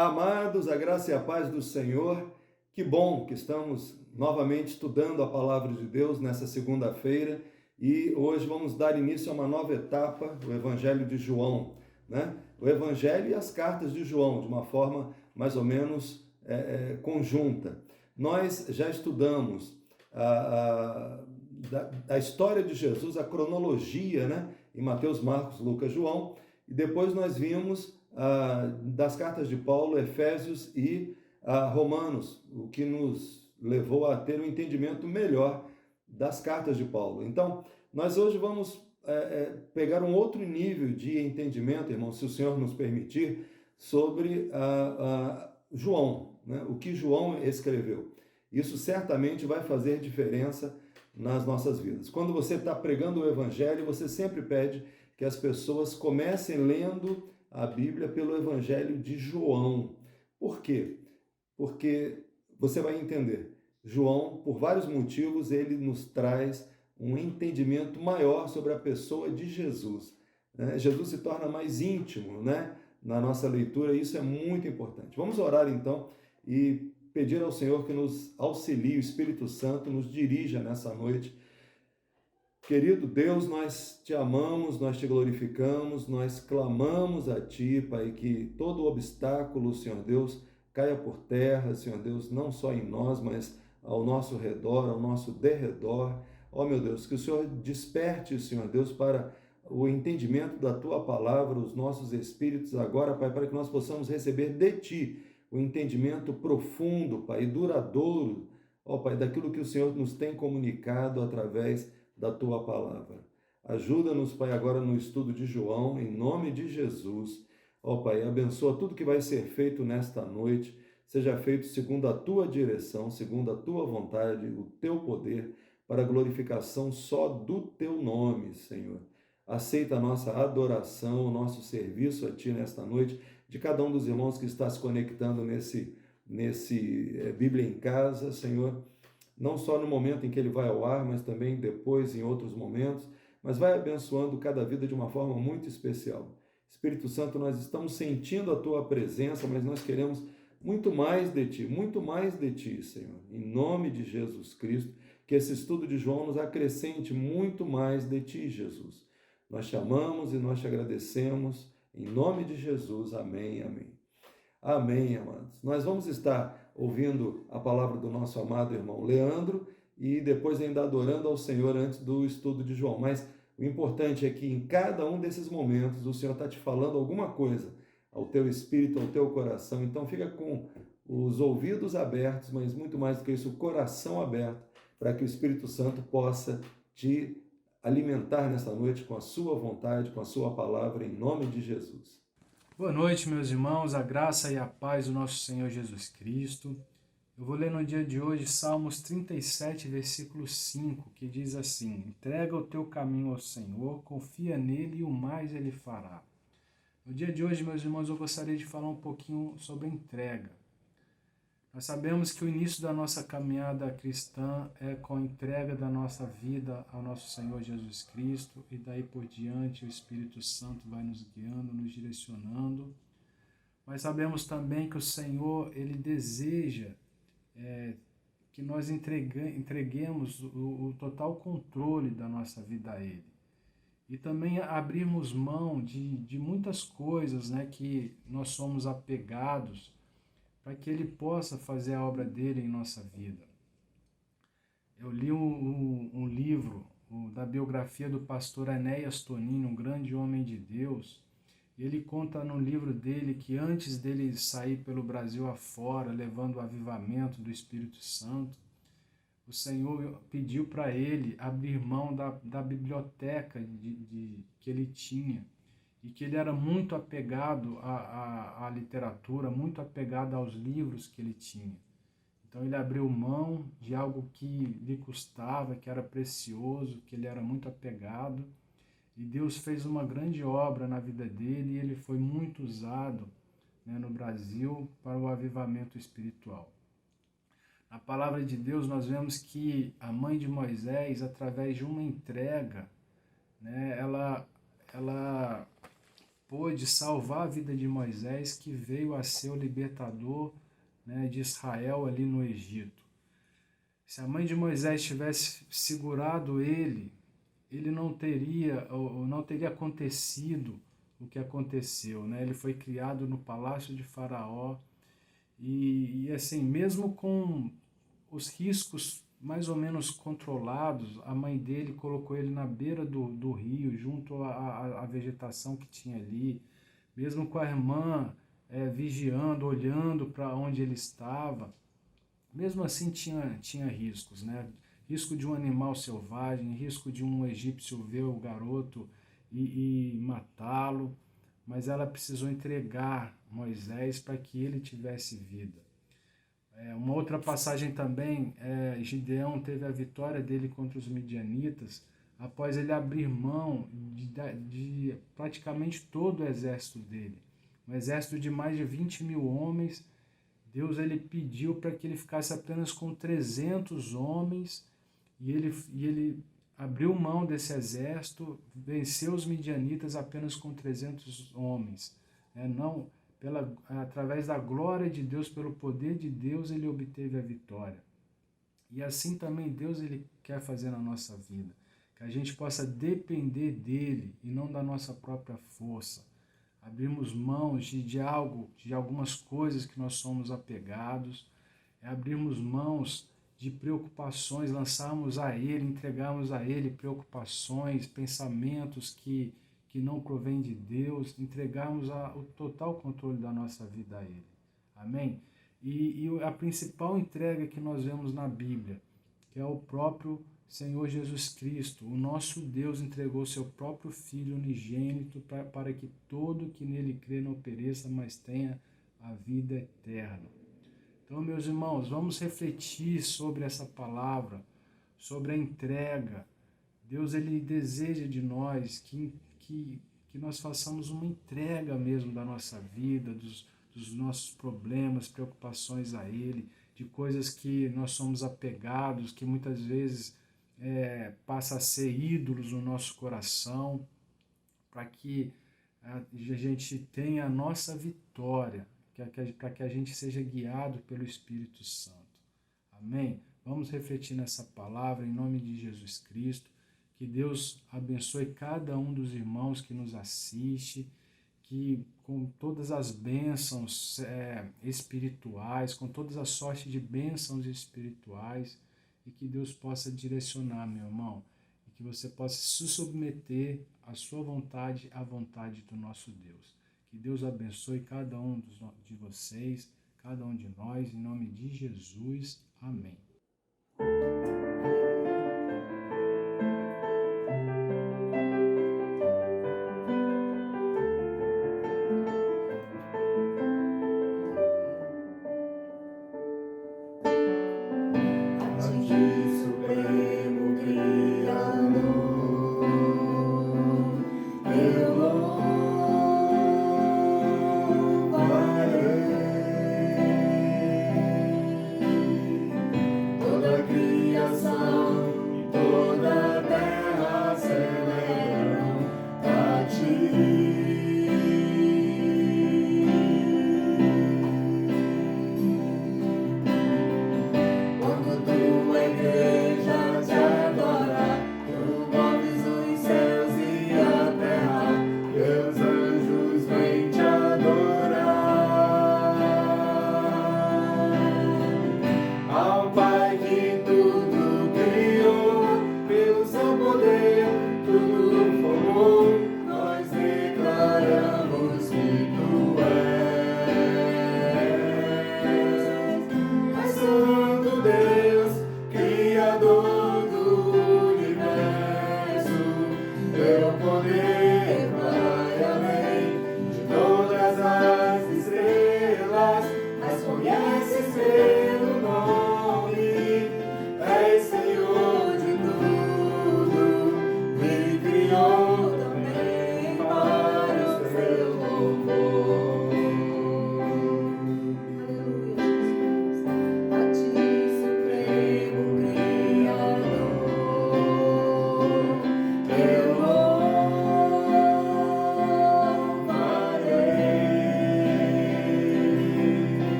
Amados, a graça e a paz do Senhor, que bom que estamos novamente estudando a palavra de Deus nessa segunda-feira e hoje vamos dar início a uma nova etapa do Evangelho de João, né? O Evangelho e as cartas de João, de uma forma mais ou menos conjunta. Nós já estudamos a história de Jesus, a cronologia, né? Em Mateus, Marcos, Lucas, João, e depois nós vimos das cartas de Paulo, Efésios e Romanos, o que nos levou a ter um entendimento melhor das cartas de Paulo. Então, nós hoje vamos pegar um outro nível de entendimento, irmão, se o Senhor nos permitir, sobre João, né? O que João escreveu. Isso certamente vai fazer diferença nas nossas vidas. Quando você está pregando o Evangelho, você sempre pede que as pessoas comecem lendo a Bíblia pelo Evangelho de João. Por quê? Porque você vai entender. João, por vários motivos, ele nos traz um entendimento maior sobre a pessoa de Jesus. Jesus se torna mais íntimo, né, na nossa leitura, e isso é muito importante. Vamos orar então e pedir ao Senhor que nos auxilie, o Espírito Santo nos dirija nessa noite. Querido Deus, nós te amamos, nós te glorificamos, nós clamamos a Ti, Pai, que todo obstáculo, Senhor Deus, caia por terra, Senhor Deus, não só em nós, mas ao nosso redor, ao nosso derredor. Ó meu Deus, que o Senhor desperte, Senhor Deus, para o entendimento da Tua palavra, os nossos espíritos agora, Pai, para que nós possamos receber de Ti o entendimento profundo, Pai, e duradouro, ó Pai, daquilo que o Senhor nos tem comunicado através da Tua palavra. Ajuda-nos, Pai, agora no estudo de João, em nome de Jesus. Ó Pai, abençoa tudo que vai ser feito nesta noite, seja feito segundo a Tua direção, segundo a Tua vontade, o Teu poder, para a glorificação só do Teu nome, Senhor. Aceita a nossa adoração, o nosso serviço a Ti nesta noite, de cada um dos irmãos que está se conectando nesse Bíblia em Casa, Senhor, não só no momento em que ele vai ao ar, mas também depois em outros momentos, mas vai abençoando cada vida de uma forma muito especial. Espírito Santo, nós estamos sentindo a Tua presença, mas nós queremos muito mais de Ti, Senhor. Em nome de Jesus Cristo, que esse estudo de João nos acrescente muito mais de Ti, Jesus. Nós te amamos e nós te agradecemos, em nome de Jesus, amém, amém. Amém, amados. Nós vamos estar ouvindo a palavra do nosso amado irmão Leandro e depois ainda adorando ao Senhor antes do estudo de João. Mas o importante é que em cada um desses momentos o Senhor está te falando alguma coisa ao teu espírito, ao teu coração. Então fica com os ouvidos abertos, mas muito mais do que isso, o coração aberto, para que o Espírito Santo possa te alimentar nessa noite com a sua vontade, com a sua palavra, em nome de Jesus. Boa noite, meus irmãos, a graça e a paz do nosso Senhor Jesus Cristo. Eu vou ler no dia de hoje Salmos 37, versículo 5, que diz assim: entrega o teu caminho ao Senhor, confia nele e o mais ele fará. No dia de hoje, meus irmãos, eu gostaria de falar um pouquinho sobre entrega. Nós sabemos que o início da nossa caminhada cristã é com a entrega da nossa vida ao nosso Senhor Jesus Cristo, e daí por diante o Espírito Santo vai nos guiando, nos direcionando. Mas sabemos também que o Senhor, Ele deseja que nós entreguemos o total controle da nossa vida a Ele. E também abrirmos mão de muitas coisas, né, que nós somos apegados, para que Ele possa fazer a obra dele em nossa vida. Eu li um livro da biografia do pastor Enéas Tonini, um grande homem de Deus. Ele conta no livro dele que antes dele sair pelo Brasil afora, levando o avivamento do Espírito Santo, o Senhor pediu para ele abrir mão da biblioteca que ele tinha, e que ele era muito apegado à literatura, muito apegado aos livros que ele tinha. Então ele abriu mão de algo que lhe custava, que era precioso, que ele era muito apegado, e Deus fez uma grande obra na vida dele, e ele foi muito usado, né, no Brasil para o avivamento espiritual. Na palavra de Deus nós vemos que a mãe de Moisés, através de uma entrega, né, ela pôde salvar a vida de Moisés, que veio a ser o libertador, né, de Israel ali no Egito. Se a mãe de Moisés tivesse segurado ele não teria, ou não teria acontecido o que aconteceu, né? Ele foi criado no palácio de Faraó e assim, mesmo com os riscos mais ou menos controlados, a mãe dele colocou ele na beira do rio, junto à vegetação que tinha ali, mesmo com a irmã vigiando, olhando para onde ele estava. Mesmo assim tinha riscos, né? Risco de um animal selvagem, risco de um egípcio ver o garoto e matá-lo, mas ela precisou entregar Moisés para que ele tivesse vida. Uma outra passagem também, Gideão teve a vitória dele contra os midianitas após ele abrir mão de praticamente todo o exército dele. Um exército de mais de 20 mil homens. Deus ele pediu para que ele ficasse apenas com 300 homens e ele abriu mão desse exército, venceu os midianitas apenas com 300 homens. Não, através da glória de Deus, pelo poder de Deus, ele obteve a vitória. E assim também Deus ele quer fazer na nossa vida, que a gente possa depender dele e não da nossa própria força. Abrirmos mãos de algumas coisas que nós somos apegados, abrirmos mãos de preocupações, lançarmos a Ele, entregarmos a Ele preocupações, pensamentos que não provêm de Deus, entregarmos o total controle da nossa vida a Ele. Amém? E a principal entrega que nós vemos na Bíblia, que é o próprio Senhor Jesus Cristo, o nosso Deus entregou seu próprio Filho unigênito para que todo que nele crê não pereça, mas tenha a vida eterna. Então, meus irmãos, vamos refletir sobre essa palavra, sobre a entrega. Deus ele deseja de nós que nós façamos uma entrega mesmo da nossa vida, dos nossos problemas, preocupações a Ele, de coisas que nós somos apegados, que muitas vezes passa a ser ídolos no nosso coração, para que a gente tenha a nossa vitória, para que a gente seja guiado pelo Espírito Santo. Amém? Vamos refletir nessa palavra em nome de Jesus Cristo. Que Deus abençoe cada um dos irmãos que nos assiste, que com todas as bênçãos espirituais, com todas as sortes de bênçãos espirituais, e que Deus possa direcionar, meu irmão, e que você possa se submeter à sua vontade, à vontade do nosso Deus. Que Deus abençoe cada um de vocês, cada um de nós, em nome de Jesus. Amém. Criança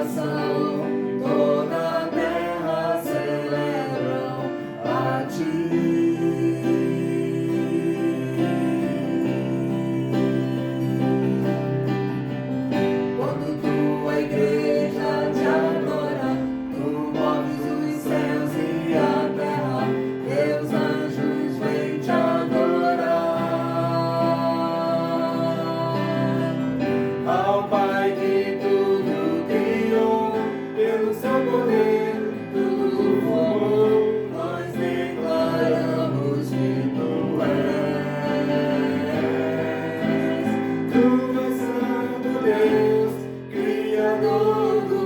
adoração, toda a terra celebram a ti. Quando tua igreja te adora, tu moves os céus e a terra, teus anjos vêm te adorar. Ao Pai que tudo criou, pelo seu poder tudo formou, nós declaramos que tu és. Tu és Santo Deus, Criador do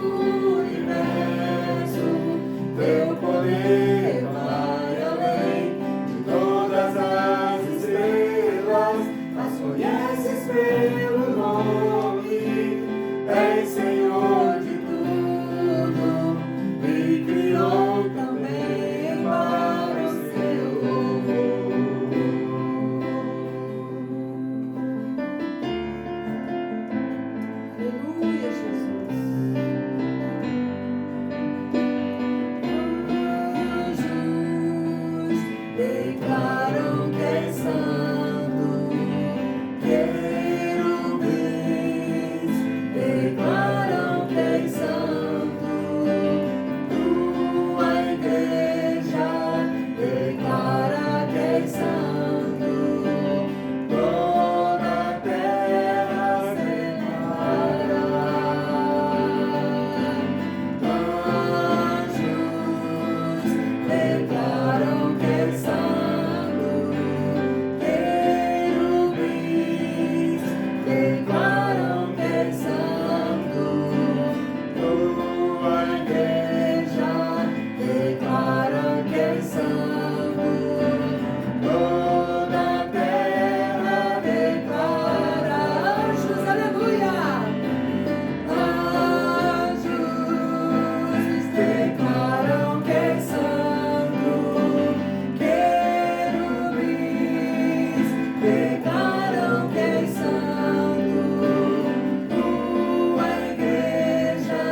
universo. Teu poder vai além de todas as estrelas, as conheces pelo nome. És Senhor de tudo e criou também para o seu louvor. Aleluia, Jesus. Anjos declaram que és santo, querubins declaram que és santo, tua igreja declara que és santo, toda a terra celebra. Anjos declaram que és santo, querubins declaram que és santo, tua igreja declara que és santo, toda a terra declara. Anjos, aleluia! Anjos declaram que és santo, querubins declaram que és santo, tua igreja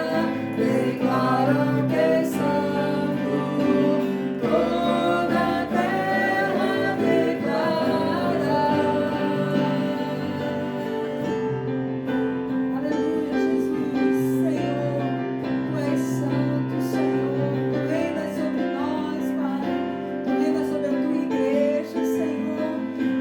declara que és santo, toda a terra declara. Aleluia, Jesus, Senhor, tu és santo, Senhor, tu reinas sobre nós, Pai, tu reinas sobre a tua igreja, Senhor,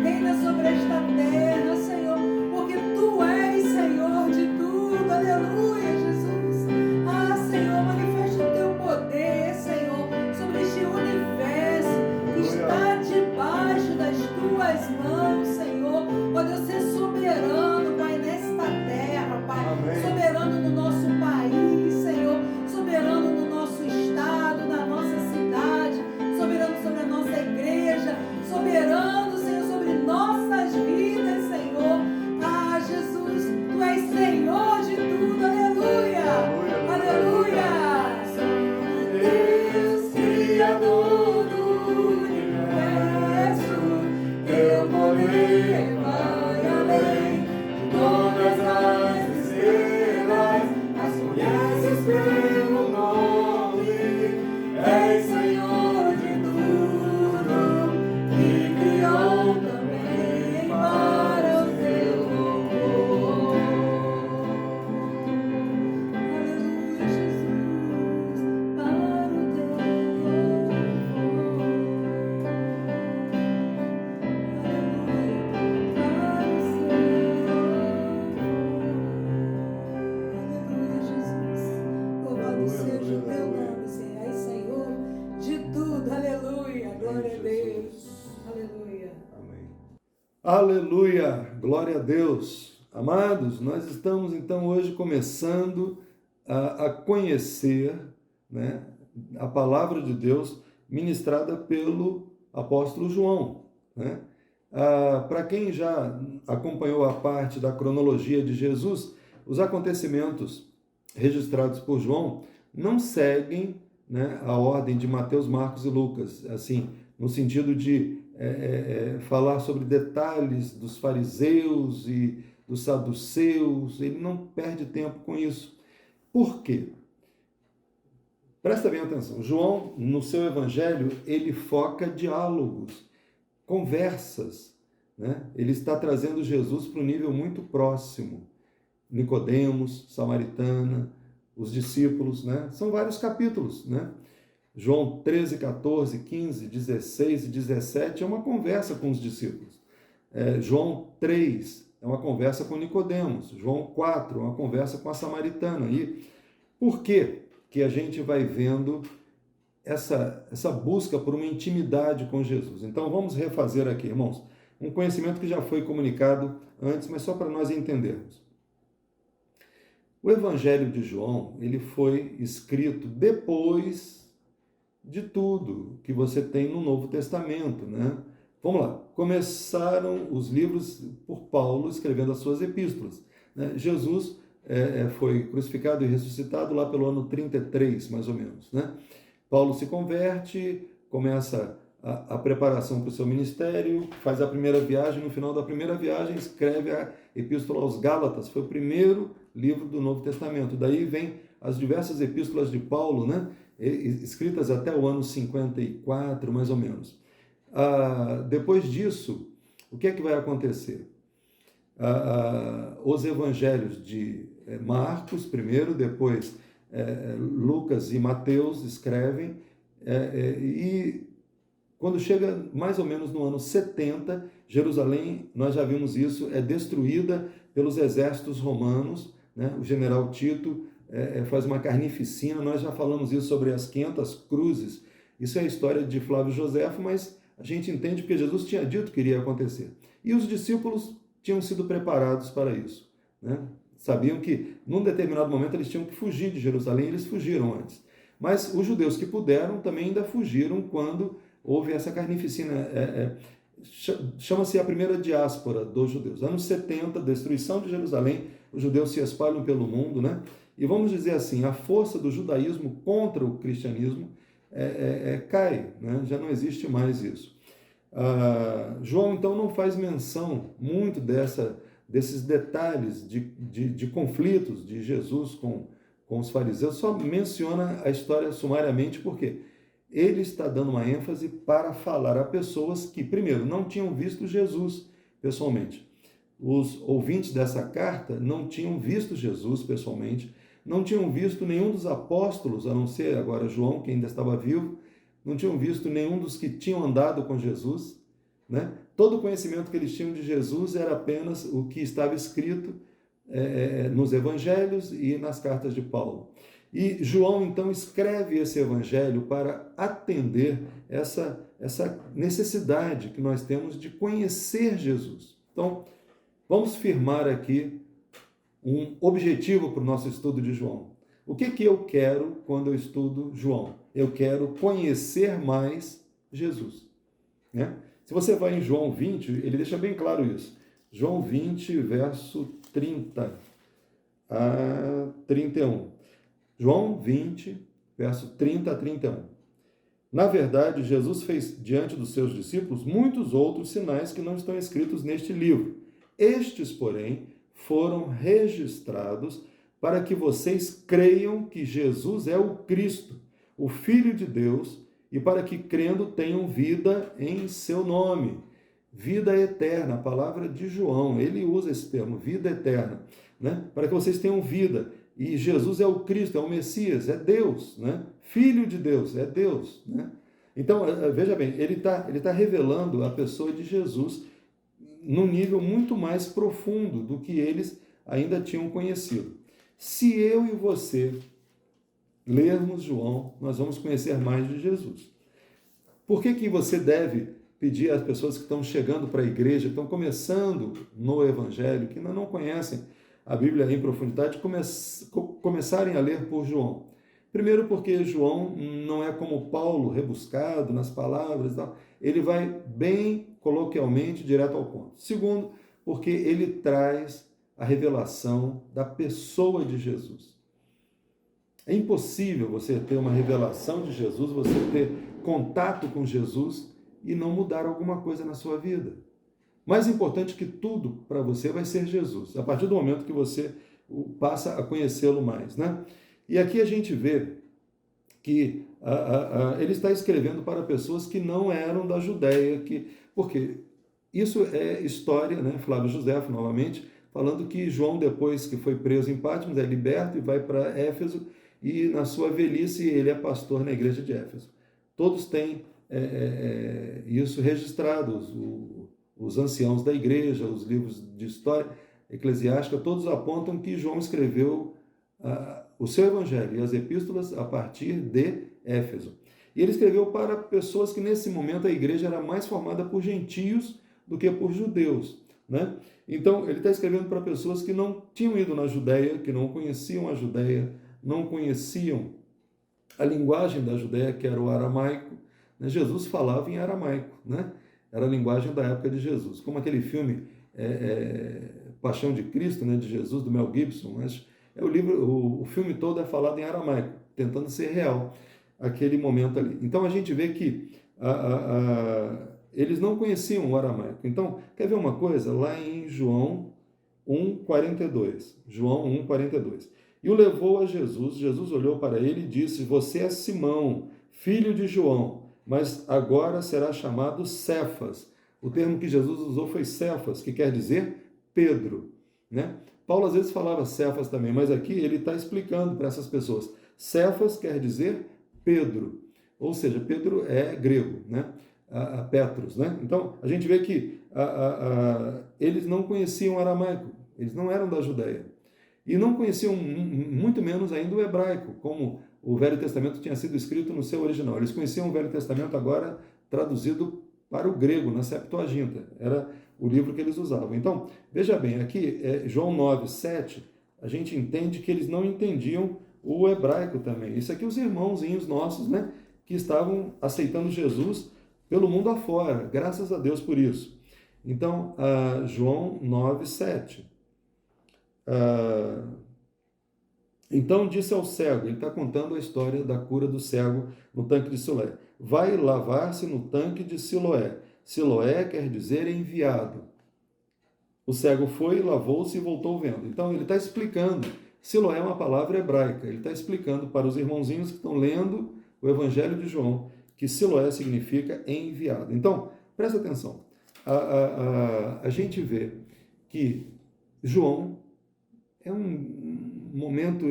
reina sobre esta terra, Senhor, porque tu és Senhor de tudo, aleluia, Jesus. Ah, Senhor, manifesta o teu poder, Senhor, sobre este universo que está debaixo das tuas mãos, Senhor. Ó Deus, ser soberano, Pai, nesta terra, Pai. Amém. Soberano no nosso país, Senhor. Soberano no nosso estado, na nossa cidade. Soberano sobre a nossa igreja. Soberano, Senhor, sobre nossas vidas, Senhor. Ah, Jesus, tu és Senhor de tudo, aleluia. Aleluia. Deus, Criador do universo, teu poder vai além de todas as estrelas, as conheces pelo nome. És Senhor de tudo e criou também para o teu louvor. Aleluia, Jesus, para o teu louvor. Aleluia, Jesus. Louvado seja o teu nome, Senhor. És Senhor de tudo. Aleluia. Glória a Deus. Aleluia. Amém. Aleluia, glória a Deus. Amados, nós estamos então hoje começando a conhecer, né, a palavra de Deus ministrada pelo apóstolo João, né? Para quem já acompanhou a parte da cronologia de Jesus, os acontecimentos registrados por João não seguem, né, a ordem de Mateus, Marcos e Lucas, assim, no sentido de falar sobre detalhes dos fariseus e dos saduceus. Ele não perde tempo com isso. Por quê? Presta bem atenção. João, no seu evangelho, ele foca diálogos, conversas, né? Ele está trazendo Jesus para um nível muito próximo. Nicodemos, Samaritana, os discípulos, né? São vários capítulos, né? João 13, 14, 15, 16 e 17 é uma conversa com os discípulos. João 3 é uma conversa com Nicodemos. João 4 é uma conversa com a Samaritana. E por quê que a gente vai vendo essa busca por uma intimidade com Jesus? Então vamos refazer aqui, irmãos, um conhecimento que já foi comunicado antes, mas só para nós entendermos. O Evangelho de João, ele foi escrito depois de tudo que você tem no Novo Testamento, né? Vamos lá, começaram os livros por Paulo escrevendo as suas epístolas, né? Jesus foi crucificado e ressuscitado lá pelo ano 33, mais ou menos, né? Paulo se converte, começa a preparação para o seu ministério, faz a primeira viagem, no final da primeira viagem escreve a Epístola aos Gálatas, foi o primeiro livro do Novo Testamento. Daí vem as diversas epístolas de Paulo, né? Escritas até o ano 54, mais ou menos. Depois disso, o que é que vai acontecer? Os evangelhos de Marcos primeiro, depois Lucas e Mateus escrevem, e quando chega mais ou menos no ano 70, Jerusalém, nós já vimos isso, é destruída pelos exércitos romanos, né? O general Tito faz uma carnificina, nós já falamos isso sobre as 500 cruzes, isso é a história de Flávio Joséfo, mas a gente entende porque Jesus tinha dito que iria acontecer. E os discípulos tinham sido preparados para isso, né? Sabiam que, num determinado momento, eles tinham que fugir de Jerusalém, eles fugiram antes. Mas os judeus que puderam também ainda fugiram quando houve essa carnificina. Chama-se a primeira diáspora dos judeus. Anos 70, destruição de Jerusalém, os judeus se espalham pelo mundo, né? E vamos dizer assim, a força do judaísmo contra o cristianismo cai, né? Já não existe mais isso. João, então, não faz menção muito desses detalhes de conflitos de Jesus com os fariseus, só menciona a história sumariamente, porque ele está dando uma ênfase para falar a pessoas que, primeiro, não tinham visto Jesus pessoalmente. Os ouvintes dessa carta não tinham visto Jesus pessoalmente, não tinham visto nenhum dos apóstolos, a não ser agora João, que ainda estava vivo, não tinham visto nenhum dos que tinham andado com Jesus, né? Todo o conhecimento que eles tinham de Jesus era apenas o que estava escrito nos evangelhos e nas cartas de Paulo. E João, então, escreve esse evangelho para atender essa necessidade que nós temos de conhecer Jesus. Então, vamos firmar aqui um objetivo para o nosso estudo de João. O que eu quero quando eu estudo João? Eu quero conhecer mais Jesus, né? Se você vai em João 20, ele deixa bem claro isso. João 20, verso 30 a 31. João 20, verso 30 a 31. Na verdade, Jesus fez diante dos seus discípulos muitos outros sinais que não estão escritos neste livro. Estes, porém, foram registrados para que vocês creiam que Jesus é o Cristo, o Filho de Deus, e para que, crendo, tenham vida em seu nome. Vida eterna, a palavra de João, ele usa esse termo, vida eterna, né? Para que vocês tenham vida. E Jesus é o Cristo, é o Messias, é Deus, né? Filho de Deus, é Deus, né? Então, veja bem, ele tá revelando a pessoa de Jesus num nível muito mais profundo do que eles ainda tinham conhecido. Se eu e você lermos João, nós vamos conhecer mais de Jesus. Por que você deve pedir às pessoas que estão chegando para a igreja, que estão começando no Evangelho, que ainda não conhecem a Bíblia em profundidade, começarem a ler por João? Primeiro porque João não é como Paulo, rebuscado nas palavras, não. Ele vai bem coloquialmente, direto ao ponto. Segundo, porque ele traz a revelação da pessoa de Jesus. É impossível você ter uma revelação de Jesus, você ter contato com Jesus e não mudar alguma coisa na sua vida. Mais importante que tudo para você vai ser Jesus, a partir do momento que você passa a conhecê-lo mais, né? E aqui a gente vê que ele está escrevendo para pessoas que não eram da Judéia, porque isso é história, né? Flávio Josefo, novamente, falando que João, depois que foi preso em Patmos, é liberto e vai para Éfeso, e na sua velhice ele é pastor na igreja de Éfeso. Todos têm isso registrado, os anciãos da igreja, os livros de história eclesiástica, todos apontam que João escreveu o seu evangelho e as epístolas a partir de Éfeso. E ele escreveu para pessoas que nesse momento a igreja era mais formada por gentios do que por judeus, né? Então ele está escrevendo para pessoas que não tinham ido na Judéia, que não conheciam a Judéia, não conheciam a linguagem da Judéia, que era o aramaico, né? Jesus falava em aramaico, né? Era a linguagem da época de Jesus, como aquele filme Paixão de Cristo, né, de Jesus, do Mel Gibson, mas o filme todo é falado em aramaico, tentando ser real aquele momento ali. Então a gente vê que eles não conheciam o aramaico. Então, quer ver uma coisa? Lá em João 1,42. João 1,42. E o levou a Jesus. Jesus olhou para ele e disse: você é Simão, filho de João, mas agora será chamado Cefas. O termo que Jesus usou foi Cefas, que quer dizer Pedro, né? Paulo às vezes falava Cefas também, mas aqui ele está explicando para essas pessoas. Cefas quer dizer Pedro, ou seja, Pedro é grego, né? Petros, né? Então a gente vê que eles não conheciam o aramaico, eles não eram da Judéia e não conheciam muito menos ainda o hebraico, como o Velho Testamento tinha sido escrito no seu original. Eles conheciam o Velho Testamento agora traduzido para o grego, na Septuaginta, era o livro que eles usavam. Então, veja bem, aqui, João 9:7, a gente entende que eles não entendiam o hebraico também. Isso aqui, os irmãozinhos nossos, né, que estavam aceitando Jesus pelo mundo afora, graças a Deus por isso. Então, João 9:7. Então disse ao cego, ele está contando a história da cura do cego no tanque de Siloé: vai lavar-se no tanque de Siloé. Siloé quer dizer enviado. O cego foi, lavou-se e voltou vendo. Então ele está explicando. Siloé é uma palavra hebraica. Ele está explicando para os irmãozinhos que estão lendo o Evangelho de João que Siloé significa enviado. Então, presta atenção. A gente vê que João é um momento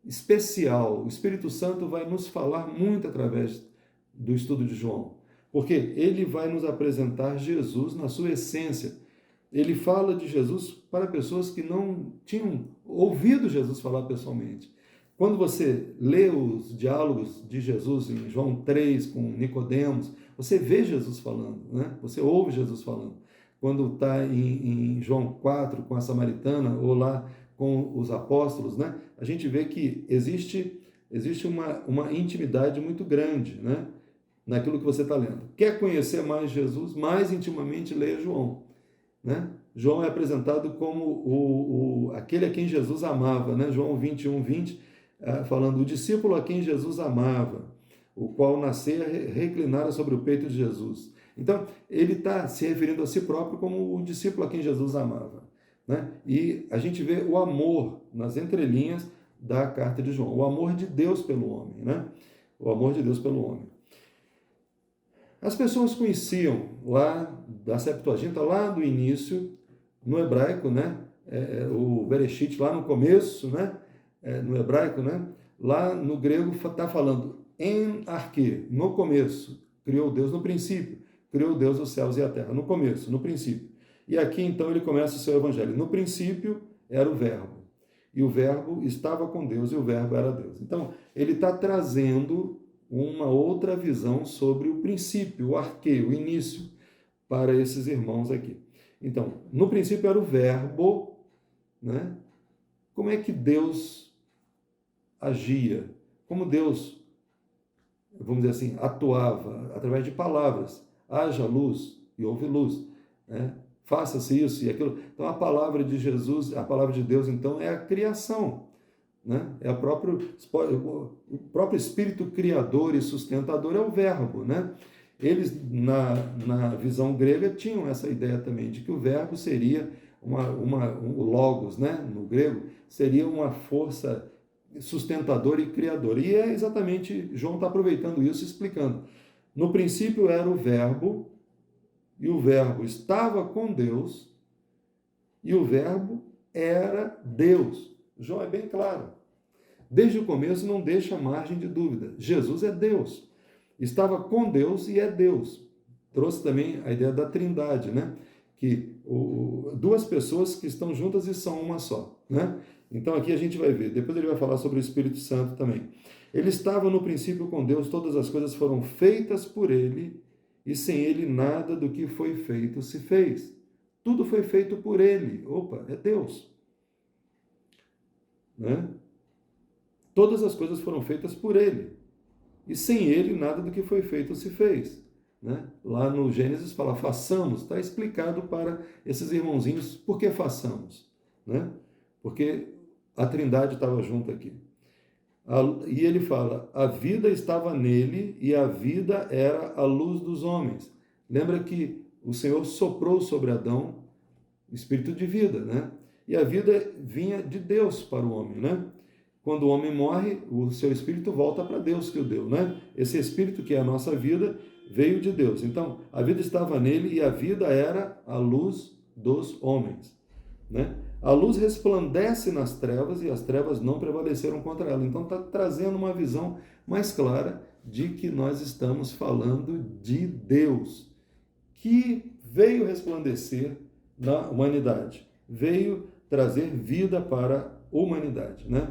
especial. O Espírito Santo vai nos falar muito através do estudo de João, porque ele vai nos apresentar Jesus na sua essência. Ele fala de Jesus para pessoas que não tinham ouvido Jesus falar pessoalmente. Quando você lê os diálogos de Jesus em João 3 com Nicodemos, você vê Jesus falando, né? Você ouve Jesus falando. Quando está em João 4 com a samaritana, ou lá com os apóstolos, né? A gente vê que existe uma intimidade muito grande, né? Naquilo que você está lendo. Quer conhecer mais Jesus? Mais intimamente, leia João, né? João é apresentado como aquele a quem Jesus amava, né? João 21:20, falando: o discípulo a quem Jesus amava, o qual nascera reclinara sobre o peito de Jesus. Então, ele está se referindo a si próprio como o discípulo a quem Jesus amava, né? E a gente vê o amor nas entrelinhas da carta de João, o amor de Deus pelo homem, né? O amor de Deus pelo homem. As pessoas conheciam lá da Septuaginta, lá do início, no hebraico, né? O Bereshit lá no começo, né? No hebraico, né? Lá no grego está falando en arque, no começo, criou Deus no princípio, criou Deus os céus e a terra, no começo, no princípio. E aqui então ele começa o seu evangelho. No princípio era o verbo, e o verbo estava com Deus, e o verbo era Deus. Então ele está trazendo uma outra visão sobre o princípio, o arque, o início, para esses irmãos aqui. Então, no princípio era o verbo, né? Como é que Deus agia? Como Deus, vamos dizer assim, atuava? Através de palavras. Haja luz e houve luz, né? Faça-se isso e aquilo. Então, a palavra de Jesus, a palavra de Deus, então, é a criação, né? O próprio Espírito Criador e sustentador é o verbo, né? Eles, na visão grega, tinham essa ideia também de que o verbo seria o logos, né? No grego, seria uma força sustentador e criador. E é exatamente, João está aproveitando isso, explicando. No princípio era o Verbo, e o Verbo estava com Deus, e o Verbo era Deus. João é bem claro. Desde o começo não deixa margem de dúvida. Jesus é Deus. Estava com Deus e é Deus. Trouxe também a ideia da trindade, né? Que duas pessoas que estão juntas e são uma só, né? Então aqui a gente vai ver. Depois ele vai falar sobre o Espírito Santo também. Ele estava no princípio com Deus, todas as coisas foram feitas por ele, e sem ele nada do que foi feito se fez. Tudo foi feito por ele. Opa, é Deus. Né? Todas as coisas foram feitas por ele. E sem ele, nada do que foi feito se fez. Né? Lá no Gênesis fala, façamos. Está explicado para esses irmãozinhos por que façamos. Né? Porque a Trindade estava junto aqui. E ele fala, a vida estava nele e a vida era a luz dos homens. Lembra que o Senhor soprou sobre Adão espírito de vida, né? E a vida vinha de Deus para o homem, né? Quando o homem morre, o seu espírito volta para Deus que o deu, né? Esse espírito que é a nossa vida veio de Deus. Então, a vida estava nele e a vida era a luz dos homens, né? A luz resplandece nas trevas e as trevas não prevaleceram contra ela. Então está trazendo uma visão mais clara de que nós estamos falando de Deus, que veio resplandecer na humanidade, veio trazer vida para a humanidade, né?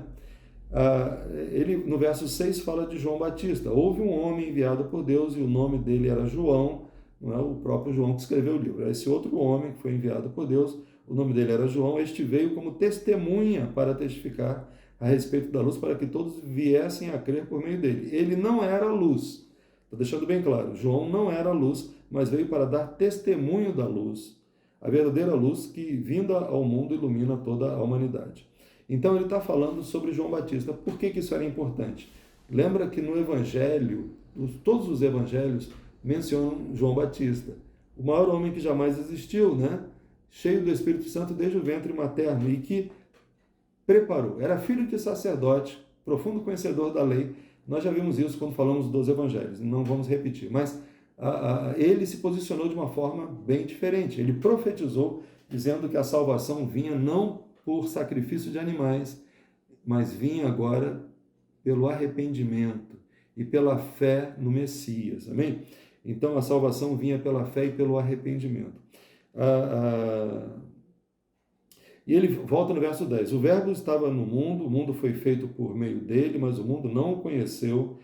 Ele, no verso 6, fala de João Batista. Houve um homem enviado por Deus e o nome dele era João, não é o próprio João que escreveu o livro, é esse outro homem que foi enviado por Deus, o nome dele era João. Este veio como testemunha para testificar a respeito da luz, para que todos viessem a crer por meio dele. Ele não era luz, estou deixando bem claro, João não era luz, mas veio para dar testemunho da luz, a verdadeira luz que, vinda ao mundo, ilumina toda a humanidade. Então ele está falando sobre João Batista. Por que isso era importante? Lembra que no Evangelho, todos os Evangelhos mencionam João Batista, o maior homem que jamais existiu, né? Cheio do Espírito Santo desde o ventre materno e que preparou. Era filho de sacerdote, profundo conhecedor da lei. Nós já vimos isso quando falamos dos Evangelhos, não vamos repetir, mas ele se posicionou de uma forma bem diferente. Ele profetizou dizendo que a salvação vinha não por sacrifício de animais, mas vinha agora pelo arrependimento e pela fé no Messias. Amém? Então a salvação vinha pela fé e pelo arrependimento. E ele volta no verso 10. O verbo estava no mundo, o mundo foi feito por meio dele, mas o mundo não o conheceu.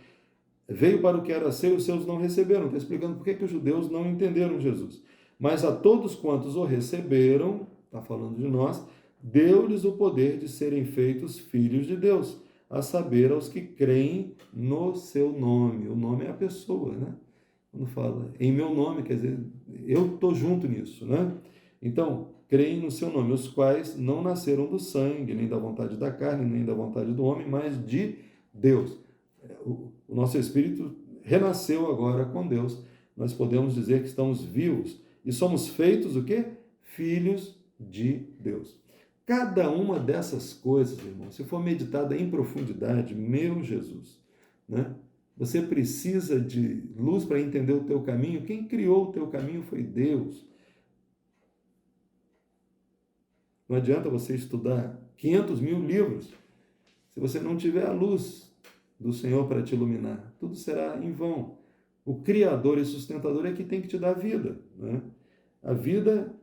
Veio para o que era seu e os seus não receberam. Está explicando por que os judeus não entenderam Jesus. Mas a todos quantos o receberam, está falando de nós, deu-lhes o poder de serem feitos filhos de Deus, a saber, aos que creem no seu nome. O nome é a pessoa, né? Quando fala em meu nome, quer dizer, eu estou junto nisso, né? Então, creem no seu nome, os quais não nasceram do sangue, nem da vontade da carne, nem da vontade do homem, mas de Deus. O nosso espírito renasceu agora com Deus. Nós podemos dizer que estamos vivos e somos feitos o quê? Filhos de Deus. Cada uma dessas coisas, irmão, se for meditada em profundidade, meu Jesus, né? Você precisa de luz para entender o teu caminho. Quem criou o teu caminho foi Deus. Não adianta você estudar 500 mil livros se você não tiver a luz do Senhor para te iluminar. Tudo será em vão. O Criador e sustentador é que tem que te dar vida, né? A vida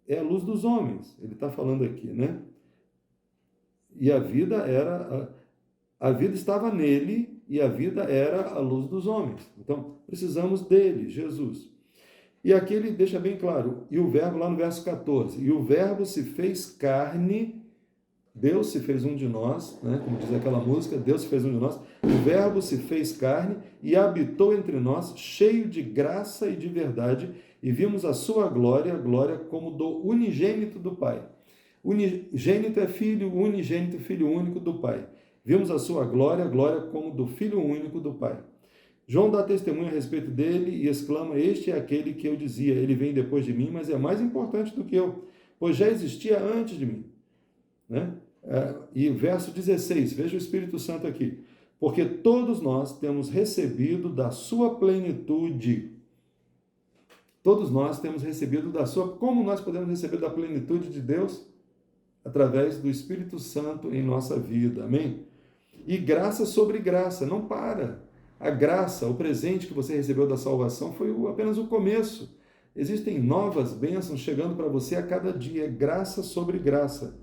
é a luz dos homens, ele está falando aqui, né? E a vida a vida estava nele e a vida era a luz dos homens. Então, precisamos dele, Jesus. E aqui ele deixa bem claro, e o verbo lá no verso 14, e o verbo se fez carne, Deus se fez um de nós, né? Como diz aquela música, Deus se fez um de nós, o verbo se fez carne e habitou entre nós, cheio de graça e de verdade, e vimos a sua glória, glória como do unigênito do Pai. Unigênito é filho, unigênito, filho único do Pai. Vimos a sua glória, glória como do filho único do Pai. João dá testemunho a respeito dele e exclama, este é aquele que eu dizia, ele vem depois de mim, mas é mais importante do que eu, pois já existia antes de mim. Né? E verso 16, veja o Espírito Santo aqui. Porque todos nós temos recebido da sua plenitude. Todos nós temos recebido da sua... Como nós podemos receber da plenitude de Deus? Através do Espírito Santo em nossa vida. Amém? E graça sobre graça, não para. A graça, o presente que você recebeu da salvação foi apenas o começo. Existem novas bênçãos chegando para você a cada dia, graça sobre graça.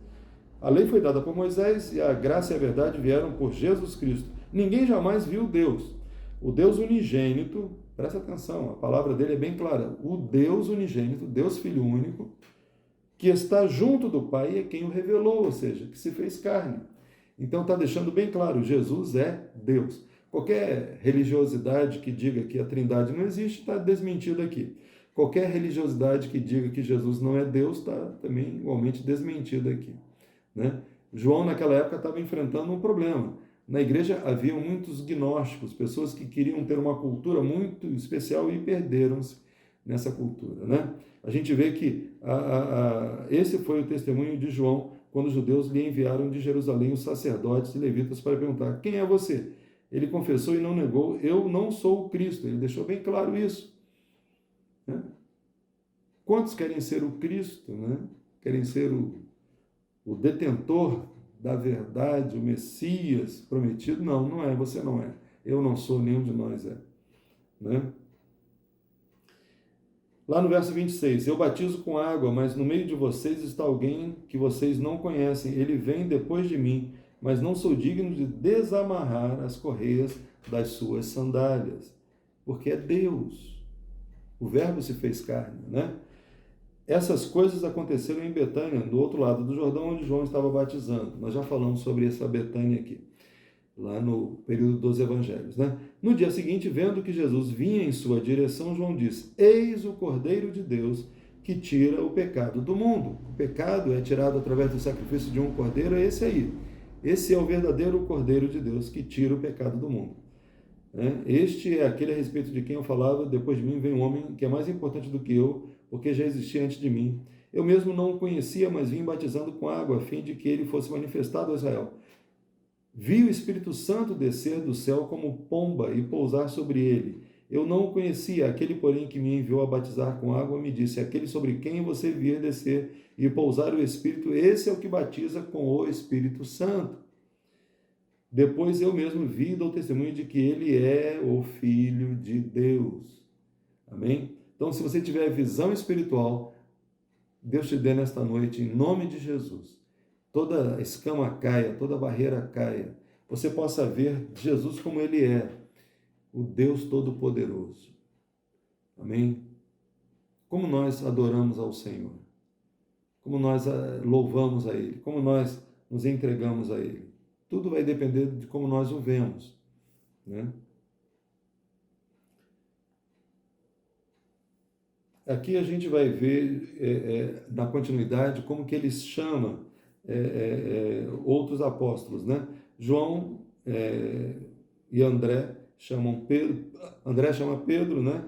A lei foi dada por Moisés e a graça e a verdade vieram por Jesus Cristo. Ninguém jamais viu Deus. O Deus unigênito, presta atenção, a palavra dele é bem clara. O Deus unigênito, Deus Filho único, que está junto do Pai é quem o revelou, ou seja, que se fez carne. Então está deixando bem claro, Jesus é Deus. Qualquer religiosidade que diga que a Trindade não existe está desmentida aqui. Qualquer religiosidade que diga que Jesus não é Deus está também igualmente desmentida aqui. Né? João, naquela época, estava enfrentando um problema. Na igreja havia muitos gnósticos, pessoas que queriam ter uma cultura muito especial e perderam-se nessa cultura. Né? A gente vê que esse foi o testemunho de João, quando os judeus lhe enviaram de Jerusalém os sacerdotes e levitas para perguntar: quem é você? Ele confessou e não negou: eu não sou o Cristo. Ele deixou bem claro isso. Né? Quantos querem ser o Cristo? Né? Querem ser o detentor da verdade, o Messias prometido? Não, não é, você não é. Eu não sou, nenhum de nós é. Né? Lá no verso 26, eu batizo com água, mas no meio de vocês está alguém que vocês não conhecem. Ele vem depois de mim, mas não sou digno de desamarrar as correias das suas sandálias. Porque é Deus. O Verbo se fez carne, né? Essas coisas aconteceram em Betânia, do outro lado do Jordão, onde João estava batizando. Nós já falamos sobre essa Betânia aqui, lá no período dos evangelhos, né? No dia seguinte, vendo que Jesus vinha em sua direção, João disse: eis o Cordeiro de Deus que tira o pecado do mundo. O pecado é tirado através do sacrifício de um cordeiro, é esse aí. Esse é o verdadeiro Cordeiro de Deus que tira o pecado do mundo. Este é aquele a respeito de quem eu falava: depois de mim vem um homem que é mais importante do que eu, porque já existia antes de mim. Eu mesmo não o conhecia, mas vim batizando com água, a fim de que ele fosse manifestado a Israel. Vi o Espírito Santo descer do céu como pomba e pousar sobre ele. Eu não o conhecia, aquele, porém, que me enviou a batizar com água, me disse: aquele sobre quem você vir descer e pousar o Espírito, esse é o que batiza com o Espírito Santo. Depois eu mesmo vi e dou testemunho de que ele é o Filho de Deus. Amém? Então, se você tiver visão espiritual, Deus te dê nesta noite, em nome de Jesus, toda escama caia, toda barreira caia, você possa ver Jesus como ele é, o Deus Todo-Poderoso. Amém? Como nós adoramos ao Senhor, como nós louvamos a Ele, como nós nos entregamos a Ele. Tudo vai depender de como nós o vemos, né? Aqui a gente vai ver, na continuidade, como que ele chama outros apóstolos, né? João e André chamam Pedro, André chama Pedro, né?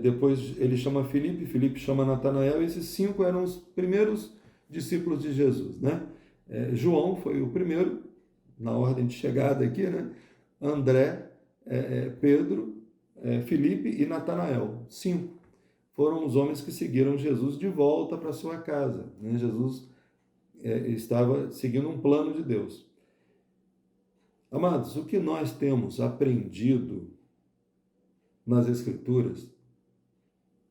Depois ele chama Filipe, Filipe chama Natanael, e esses 5 eram os primeiros discípulos de Jesus, né? João foi o primeiro, na ordem de chegada aqui, né? André, Pedro, Filipe e Natanael, 5. Foram os homens que seguiram Jesus de volta para sua casa, né? Jesus estava seguindo um plano de Deus. Amados, o que nós temos aprendido nas Escrituras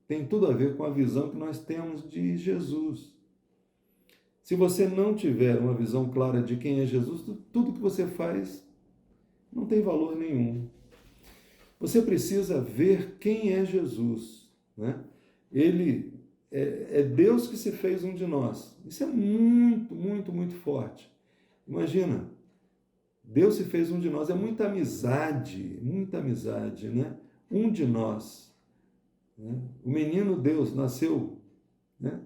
tem tudo a ver com a visão que nós temos de Jesus. Se você não tiver uma visão clara de quem é Jesus, tudo que você faz não tem valor nenhum. Você precisa ver quem é Jesus, né? Ele é Deus que se fez um de nós. Isso é muito, muito, muito forte. Imagina, Deus se fez um de nós. É muita amizade, né? Um de nós. Né? O menino Deus nasceu, né?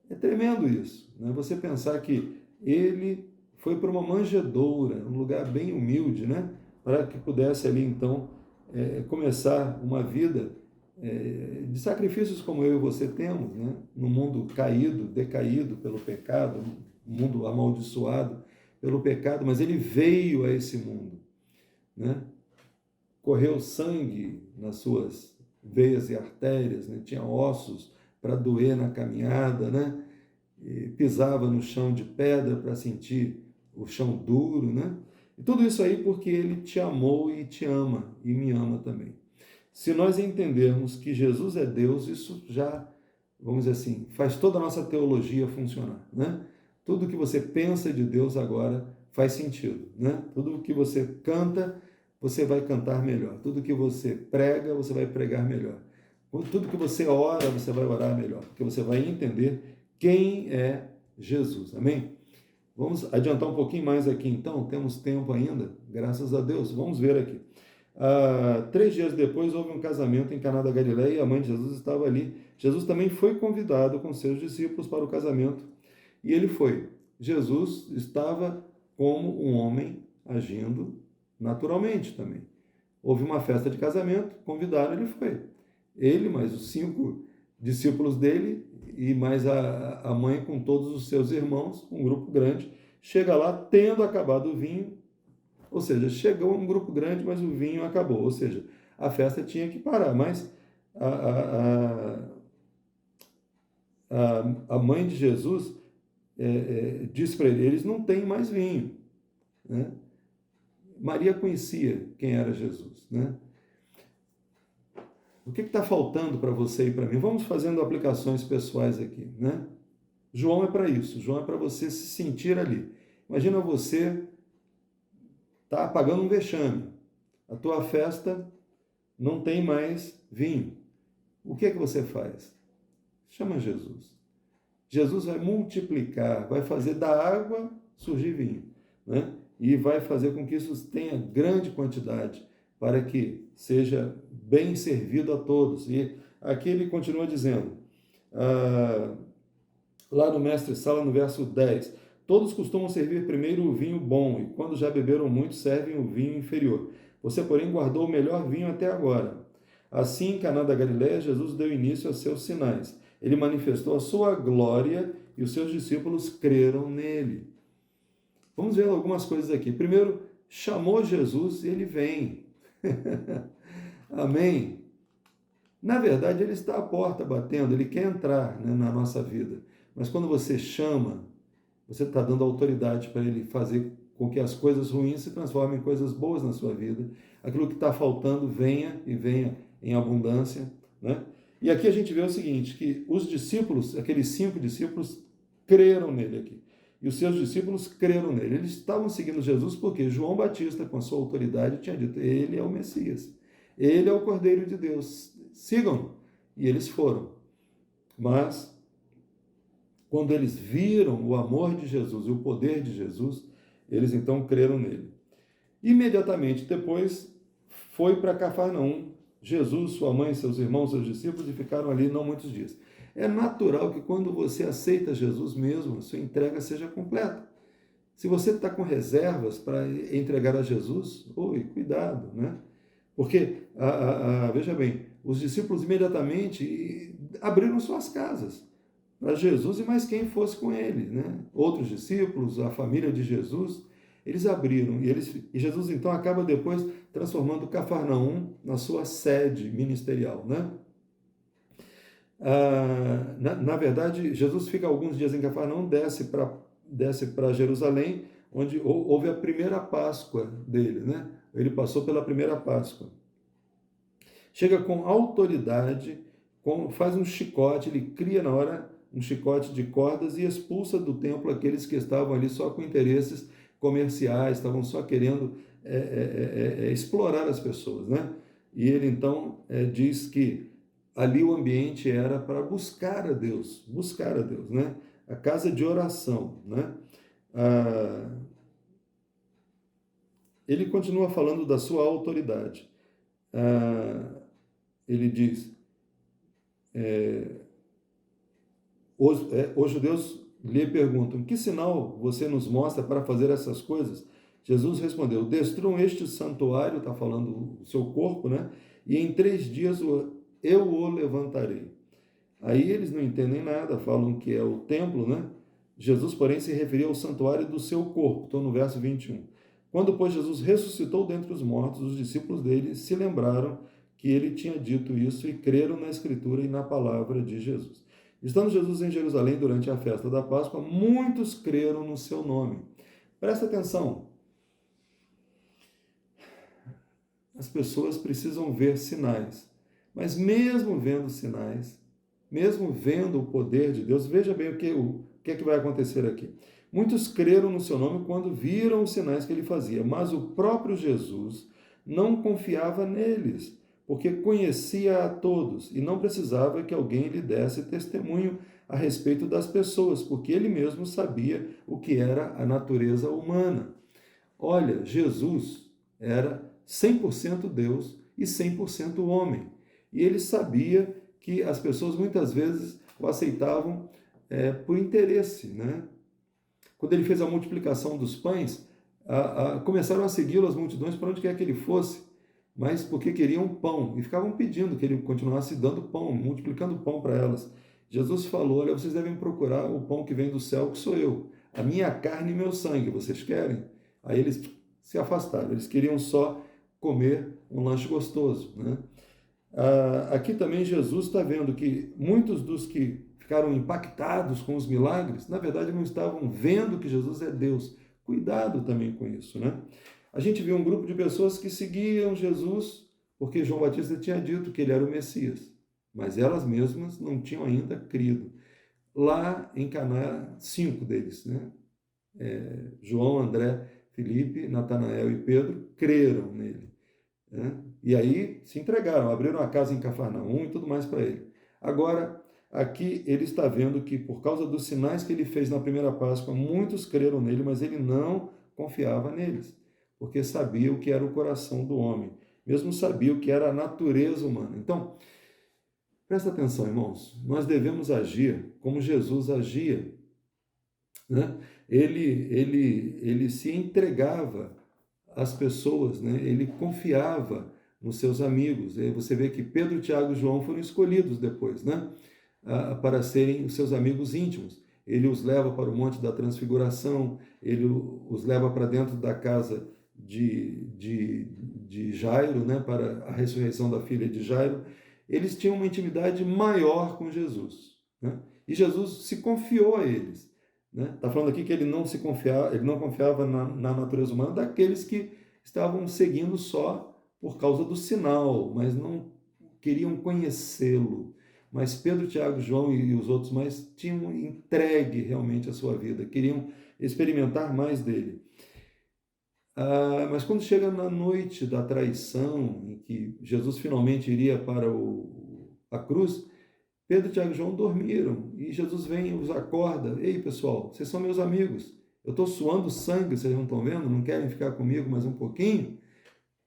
É tremendo isso, né? Você pensar que ele foi para uma manjedoura, um lugar bem humilde, né? Para que pudesse ali, então, começar uma vida de sacrifícios como eu e você temos, né? No mundo caído, decaído pelo pecado, um mundo amaldiçoado. pelo pecado, mas ele veio a esse mundo, né? Correu sangue nas suas veias e artérias, né? Tinha ossos para doer na caminhada, né? E pisava no chão de pedra para sentir o chão duro, né? E tudo isso aí porque ele te amou e te ama, e me ama também. Se nós entendermos que Jesus é Deus, isso já, vamos dizer assim, faz toda a nossa teologia funcionar, né? Tudo que você pensa de Deus agora faz sentido, né? Tudo que você canta, você vai cantar melhor. Tudo que você prega, você vai pregar melhor. Tudo que você ora, você vai orar melhor, porque você vai entender quem é Jesus. Amém? Vamos adiantar um pouquinho mais aqui, então. Temos tempo ainda, graças a Deus. Vamos ver aqui. 3 dias depois, houve um casamento em Caná da Galileia e a mãe de Jesus estava ali. Jesus também foi convidado com seus discípulos para o casamento e ele foi. Jesus estava como um homem agindo naturalmente também. Houve uma festa de casamento, convidaram, ele foi. Ele, mais os 5 discípulos dele e mais a mãe com todos os seus irmãos, um grupo grande, chega lá tendo acabado o vinho, ou seja, chegou um grupo grande, mas o vinho acabou, ou seja, a festa tinha que parar, mas a mãe de Jesus disse para ele, eles não têm mais vinho, né? Maria conhecia quem era Jesus, né? O que está faltando para você e para mim? Vamos fazendo aplicações pessoais aqui, né? João é para isso. João é para você se sentir ali. Imagina você tá pagando um vexame. A tua festa não tem mais vinho. O que é que você faz? Chama Jesus. Jesus vai multiplicar, vai fazer da água surgir vinho, né? E vai fazer com que isso tenha grande quantidade, para que seja bem servido a todos. E aqui ele continua dizendo, lá no Mestre Sala, no verso 10, todos costumam servir primeiro o vinho bom, e quando já beberam muito, servem o vinho inferior. Você, porém, guardou o melhor vinho até agora. Assim, em Caná da Galileia, Jesus deu início a seus sinais. Ele manifestou a sua glória e os seus discípulos creram nele. Vamos ver algumas coisas aqui. Primeiro, chamou Jesus e ele vem. Amém? Na verdade, ele está à porta batendo, ele quer entrar, né, na nossa vida. Mas quando você chama, você está dando autoridade para ele fazer com que as coisas ruins se transformem em coisas boas na sua vida. Aquilo que está faltando, venha e venha em abundância, né? E aqui a gente vê o seguinte, que os discípulos, aqueles 5 discípulos, creram nele aqui. E os seus discípulos creram nele. Eles estavam seguindo Jesus porque João Batista, com a sua autoridade, tinha dito, ele é o Messias. Ele é o Cordeiro de Deus. Sigam-no. E eles foram. Mas, quando eles viram o amor de Jesus e o poder de Jesus, eles então creram nele. Imediatamente depois, foi para Cafarnaum, Jesus, sua mãe, seus irmãos, seus discípulos, e ficaram ali não muitos dias. É natural que quando você aceita Jesus mesmo, a sua entrega seja completa. Se você está com reservas para entregar a Jesus, cuidado, né? Porque, veja bem, os discípulos imediatamente abriram suas casas para Jesus e mais quem fosse com ele, né? Outros discípulos, a família de Jesus, eles abriram. E Jesus, então, acaba depois transformando Cafarnaum na sua sede ministerial, né? Na verdade, Jesus fica alguns dias em Cafarnaum, desce para Jerusalém, onde houve a primeira Páscoa dele, né? Ele passou pela primeira Páscoa. Chega com autoridade, faz um chicote, ele cria na hora um chicote de cordas e expulsa do templo aqueles que estavam ali só com interesses comerciais, estavam só querendo explorar as pessoas, né? E ele então diz que ali o ambiente era para buscar a Deus, né? A casa de oração, né? Ele continua falando da sua autoridade. Ele diz, os judeus lhe perguntam, que sinal você nos mostra para fazer essas coisas? Jesus respondeu, destruam este santuário, está falando o seu corpo, né? E em 3 dias eu o levantarei. Aí eles não entendem nada, falam que é o templo, né? Jesus, porém, se referia ao santuário do seu corpo. Estou no verso 21. Quando, pois, Jesus ressuscitou dentre os mortos, os discípulos dele se lembraram que ele tinha dito isso e creram na Escritura e na palavra de Jesus. Estando Jesus em Jerusalém durante a festa da Páscoa, muitos creram no seu nome. Presta atenção. As pessoas precisam ver sinais. Mas mesmo vendo sinais, mesmo vendo o poder de Deus, veja bem o que é que vai acontecer aqui. Muitos creram no seu nome quando viram os sinais que ele fazia, mas o próprio Jesus não confiava neles, porque conhecia a todos e não precisava que alguém lhe desse testemunho a respeito das pessoas, porque ele mesmo sabia o que era a natureza humana. Olha, Jesus era 100% Deus e 100% homem. E ele sabia que as pessoas muitas vezes o aceitavam por interesse, né? Quando ele fez a multiplicação dos pães, começaram a segui-lo as multidões para onde quer que ele fosse, mas porque queriam pão e ficavam pedindo que ele continuasse dando pão, multiplicando pão para elas. Jesus falou: olha, vocês devem procurar o pão que vem do céu, que sou eu, a minha carne e meu sangue, vocês querem? Aí eles se afastaram, eles queriam só comer um lanche gostoso, né? Aqui também Jesus está vendo que muitos dos que ficaram impactados com os milagres, na verdade não estavam vendo que Jesus é Deus. Cuidado também com isso, né? A gente viu um grupo de pessoas que seguiam Jesus porque João Batista tinha dito que ele era o Messias, mas elas mesmas não tinham ainda crido. Lá em Caná, 5 deles, né? João, André, Filipe, Natanael e Pedro creram nele, né? E aí se entregaram, abriram a casa em Cafarnaum e tudo mais para ele. Agora, aqui ele está vendo que por causa dos sinais que ele fez na primeira Páscoa, muitos creram nele, mas ele não confiava neles, porque sabia o que era o coração do homem, mesmo sabia o que era a natureza humana. Então, presta atenção, irmãos, nós devemos agir como Jesus agia, né? Ele se entregava às pessoas, né? Ele confiava nos seus amigos. E você vê que Pedro, Tiago e João foram escolhidos depois, né? Para serem os seus amigos íntimos. Ele os leva para o Monte da Transfiguração, ele os leva para dentro da casa de Jairo, né? Para a ressurreição da filha de Jairo. Eles tinham uma intimidade maior com Jesus, né? E Jesus se confiou a eles. Está falando aqui que ele não confiava na natureza humana daqueles que estavam seguindo só por causa do sinal, mas não queriam conhecê-lo. Mas Pedro, Tiago, João e os outros mais tinham entregue realmente a sua vida, queriam experimentar mais dele. Mas quando chega na noite da traição, em que Jesus finalmente iria para a cruz, Pedro, Tiago e João dormiram, e Jesus vem e os acorda. Ei, pessoal, vocês são meus amigos, eu estou suando sangue, vocês não estão vendo? Não querem ficar comigo mais um pouquinho?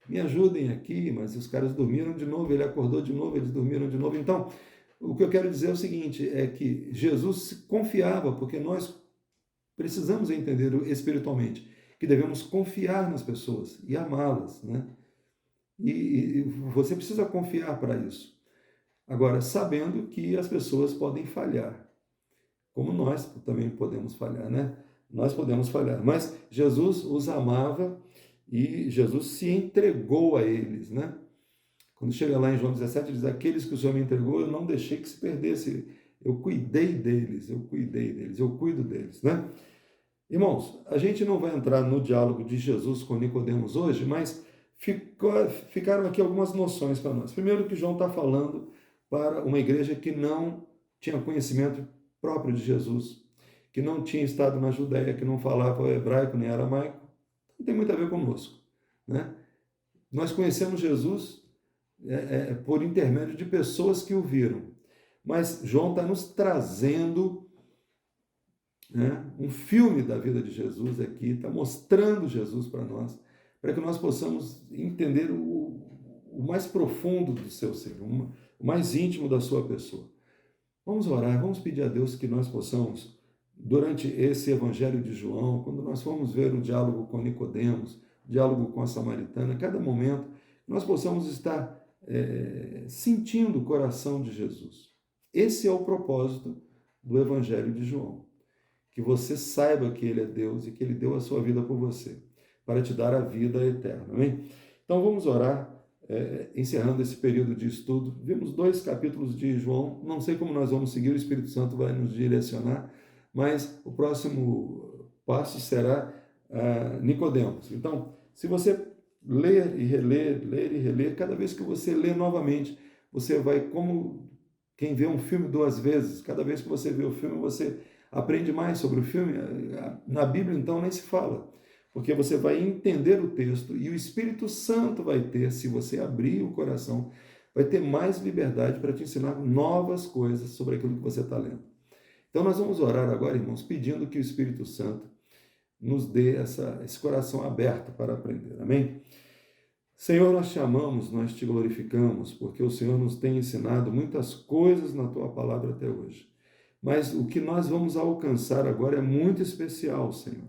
Me ajudem aqui. Mas os caras dormiram de novo, ele acordou de novo, eles dormiram de novo. Então, o que eu quero dizer é o seguinte, é que Jesus confiava, porque nós precisamos entender espiritualmente que devemos confiar nas pessoas e amá-las, né? E você precisa confiar para isso. Agora, sabendo que as pessoas podem falhar, como nós também podemos falhar, né? Nós podemos falhar, mas Jesus os amava e Jesus se entregou a eles, né? Quando chega lá em João 17, diz: aqueles que o Senhor me entregou, eu não deixei que se perdesse, eu cuidei deles, eu cuido deles, né? Irmãos, a gente não vai entrar no diálogo de Jesus com Nicodemos hoje, mas ficaram aqui algumas noções para nós. Primeiro, que João está falando para uma igreja que não tinha conhecimento próprio de Jesus, que não tinha estado na Judéia, que não falava hebraico nem aramaico. Não tem muito a ver conosco, né? Nós conhecemos Jesus por intermédio de pessoas que o viram, mas João está nos trazendo, né, um filme da vida de Jesus aqui, está mostrando Jesus para nós, para que nós possamos entender o mais profundo do seu ser, o mais íntimo da sua pessoa. Vamos orar, vamos pedir a Deus que nós possamos, durante esse Evangelho de João, quando nós formos ver o diálogo com Nicodemos, o diálogo com a samaritana, a cada momento, nós possamos estar sentindo o coração de Jesus. Esse é o propósito do Evangelho de João. que você saiba que Ele é Deus e que Ele deu a sua vida por você, para te dar a vida eterna. Amém? Então vamos orar, encerrando esse período de estudo. Vimos 2 capítulos de João, não sei como nós vamos seguir, o Espírito Santo vai nos direcionar, mas o próximo passo será Nicodemos. Então, se você ler e reler, cada vez que você lê novamente, você vai, como quem vê um filme 2 vezes, cada vez que você vê o filme, você aprende mais sobre o filme. Na Bíblia, então, nem se fala, porque você vai entender o texto e o Espírito Santo vai ter, se você abrir o coração, vai ter mais liberdade para te ensinar novas coisas sobre aquilo que você está lendo. Então, nós vamos orar agora, irmãos, pedindo que o Espírito Santo nos dê esse coração aberto para aprender. Amém? Senhor, nós te amamos, nós te glorificamos, porque o Senhor nos tem ensinado muitas coisas na tua palavra até hoje. Mas o que nós vamos alcançar agora é muito especial, Senhor.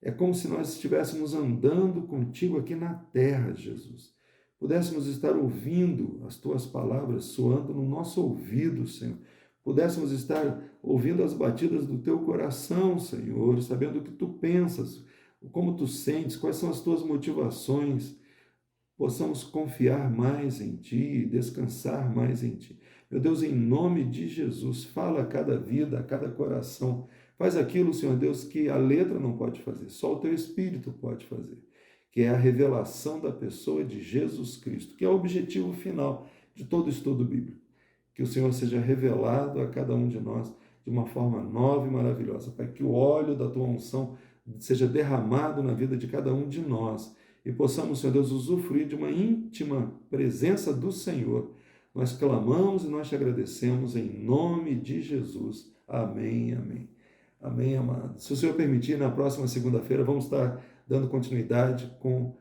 É como se nós estivéssemos andando contigo aqui na terra, Jesus. Pudéssemos estar ouvindo as tuas palavras soando no nosso ouvido, Senhor. Pudéssemos estar ouvindo as batidas do teu coração, Senhor, sabendo o que tu pensas, como tu sentes, quais são as tuas motivações. Possamos confiar mais em ti, descansar mais em ti. Meu Deus, em nome de Jesus, fala a cada vida, a cada coração. Faz aquilo, Senhor Deus, que a letra não pode fazer, só o teu Espírito pode fazer, que é a revelação da pessoa de Jesus Cristo, que é o objetivo final de todo estudo bíblico. Que o Senhor seja revelado a cada um de nós de uma forma nova e maravilhosa, para que o óleo da tua unção seja derramado na vida de cada um de nós e possamos, Senhor Deus, usufruir de uma íntima presença do Senhor. Nós clamamos e nós te agradecemos em nome de Jesus. Amém, amém. Amém, amado. Se o Senhor permitir, na próxima segunda-feira vamos estar dando continuidade com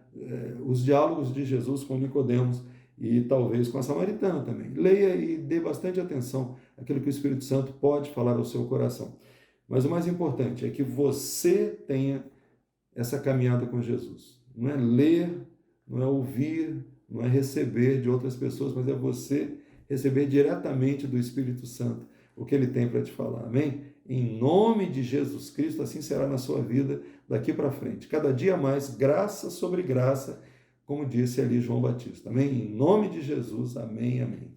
os diálogos de Jesus com Nicodemos e talvez com a samaritana também. Leia e dê bastante atenção àquilo que o Espírito Santo pode falar ao seu coração. Mas o mais importante é que você tenha essa caminhada com Jesus. Não é ler, não é ouvir, não é receber de outras pessoas, mas é você receber diretamente do Espírito Santo o que ele tem para te falar. Amém? Em nome de Jesus Cristo, assim será na sua vida daqui para frente. Cada dia mais, graça sobre graça, como disse ali João Batista. Amém? Em nome de Jesus. Amém, amém.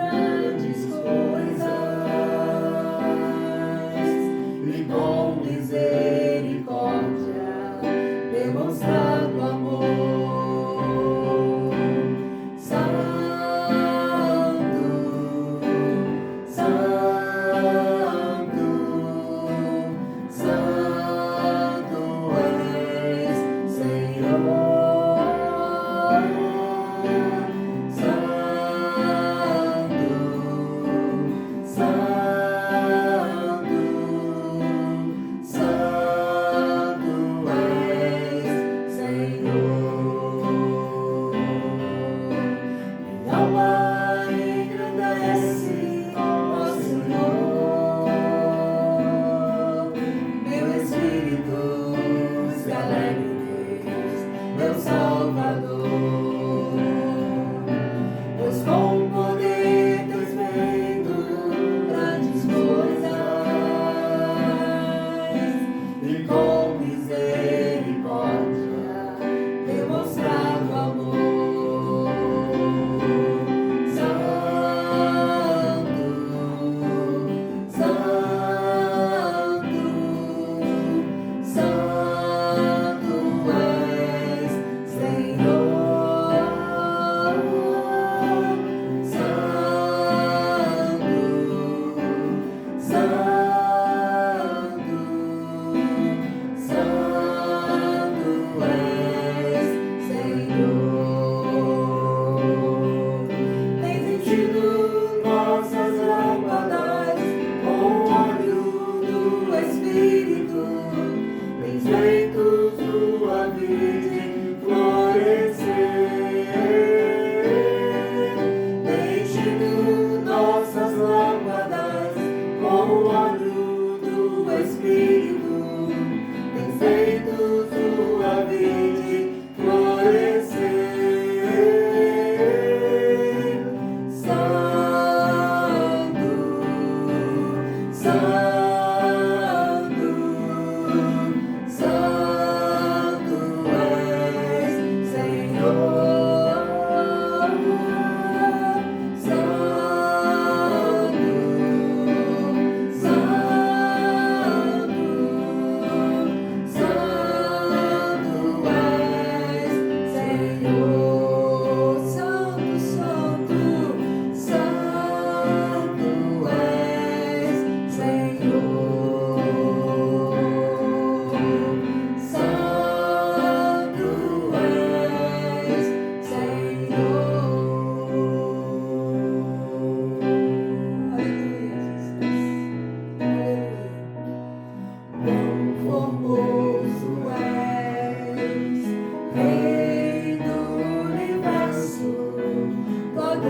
Grandes coisas.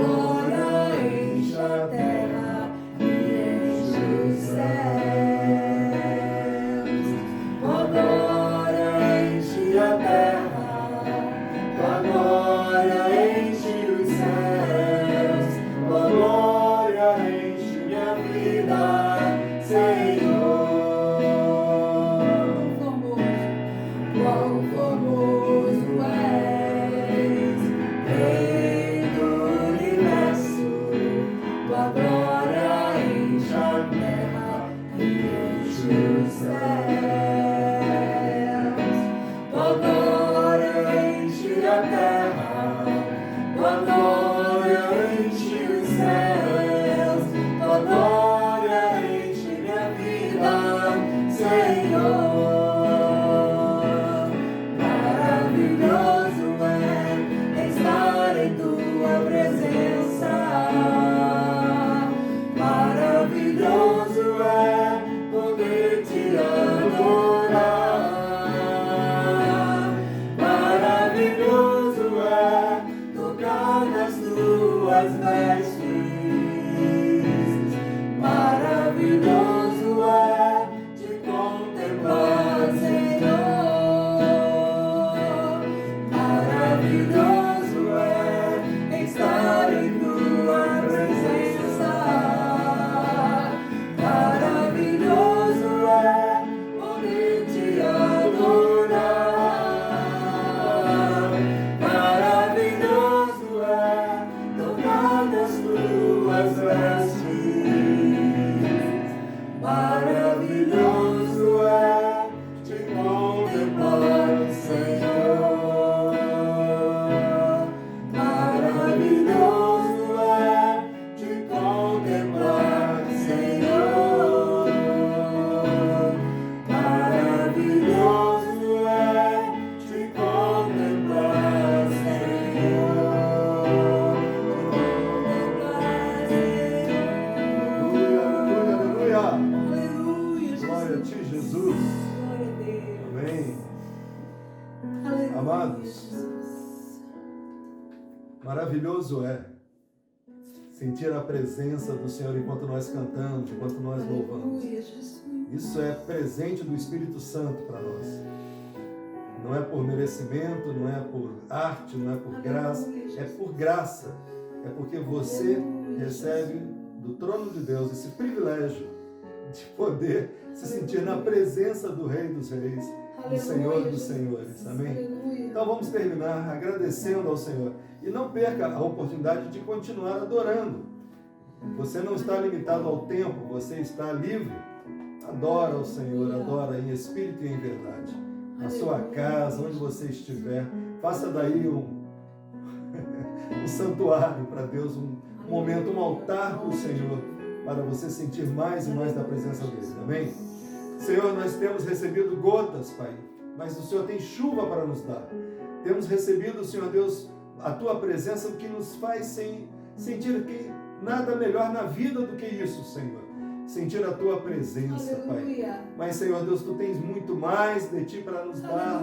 glória enche a terra e enche os céus. Tua glória enche a terra, tua glória enche os céus, tua glória enche minha vida, Senhor. Quão formoso és, Rei do universo, tua glória enche a terra e enche os céus. Tua glória enche a terra, tua glória enche os céus, tua glória enche minha vida, Senhor. Maravilhoso é estar em tua presença, maravilhoso é poder te adorar, maravilhoso é tocar nas tuas vestes, maravilhoso é te contemplar, Senhor, maravilhoso é estar em tua presença, maravilhoso é poder te adorar, maravilhoso é tocar nas tuas vestes, maravilhoso é te contemplar, Senhor, maravilhoso é te contemplar, Senhor, maravilhoso é te contemplar, Senhor, Aleluia, aleluia, aleluia. Aleluia, Glória a ti, Jesus. Glória a Deus. Amém. Aleluia, Amados. Jesus. Maravilhoso é sentir a presença do Senhor enquanto nós cantamos, enquanto nós louvamos. Aleluia, Jesus. Isso é presente do Espírito Santo para nós. Não é por merecimento, não é por arte, não é por graça, é por graça. É porque você recebe do trono de Deus esse privilégio de poder se sentir na presença do Rei dos Reis, do Senhor dos Senhores. Amém? Aleluia. Então vamos terminar agradecendo ao Senhor. E não perca a oportunidade de continuar adorando. Você não está limitado ao tempo, você está livre. Adora o Senhor, adora em espírito e em verdade. Na sua casa, onde você estiver, faça daí um santuário para Deus, um momento, um altar para o Senhor, para você sentir mais e mais da presença dele. Amém? Senhor, nós temos recebido gotas, Pai, mas o Senhor tem chuva para nos dar. Temos recebido, Senhor Deus, a Tua presença, o que nos faz sentir que nada melhor na vida do que isso, Senhor. Sentir a Tua presença, Pai. Mas, Senhor Deus, Tu tens muito mais de Ti para nos dar.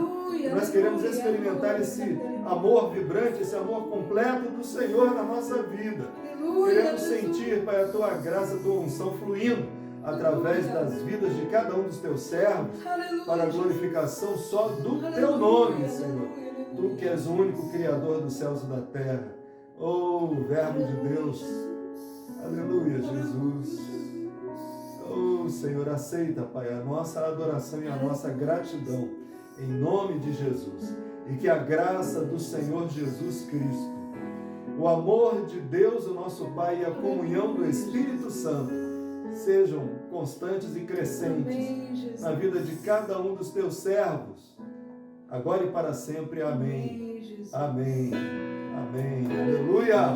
Nós queremos experimentar esse amor vibrante, esse amor completo do Senhor na nossa vida. Queremos sentir, Pai, a Tua graça, a Tua unção fluindo através das vidas de cada um dos Teus servos, para a glorificação só do Teu nome, Senhor. Tu que és o único Criador dos céus e da terra. Oh, Verbo de Deus. Aleluia, Jesus. Oh, Senhor, aceita, Pai, a nossa adoração e a nossa gratidão, em nome de Jesus. E que a graça do Senhor Jesus Cristo, o amor de Deus, o nosso Pai, e a comunhão do Espírito Santo sejam constantes e crescentes na vida de cada um dos Teus servos, agora e para sempre. Amém. Amém. Amém. Aleluia.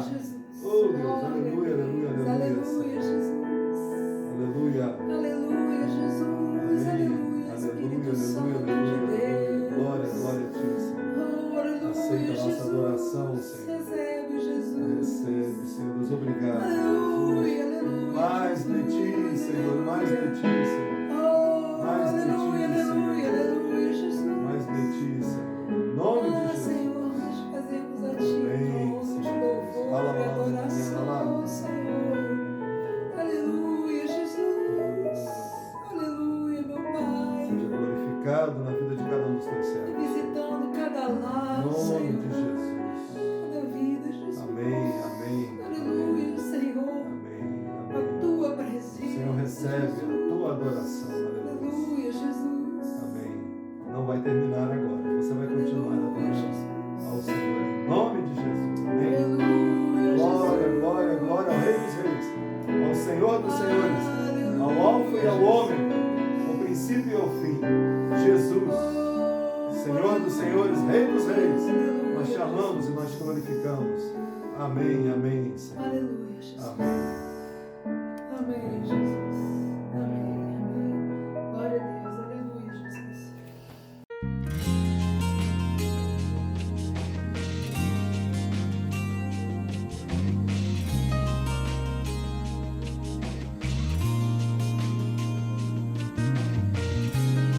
Oh, Deus, aleluia, aleluia, aleluia. Aleluia, Jesus. Aleluia. Aleluia, Jesus. Aleluia, Espírito Santo de Deus. Glória, glória a Ti, Senhor. Oh, aleluia, Aceita a nossa Jesus. adoração, Senhor. Recebe, Jesus. Recebe, Senhor. Deus, obrigado. Aleluia, aleluia. Mais de Ti, Senhor. Mais de Ti, Senhor. Oh, Mais de Ti, aleluia, aleluia, Senhor. aleluia, Jesus. Mais de Ti, Senhor. Em nome de Ah, Jesus. Senhor, nós fazemos a Ti Amém, o Senhor. louvor e Fala, adoração. Senhor dos senhores, Rei dos reis, nós te amamos e nós te glorificamos. Amém, amém, Senhor. Aleluia, Jesus. Amém. Amém, Jesus. Amém.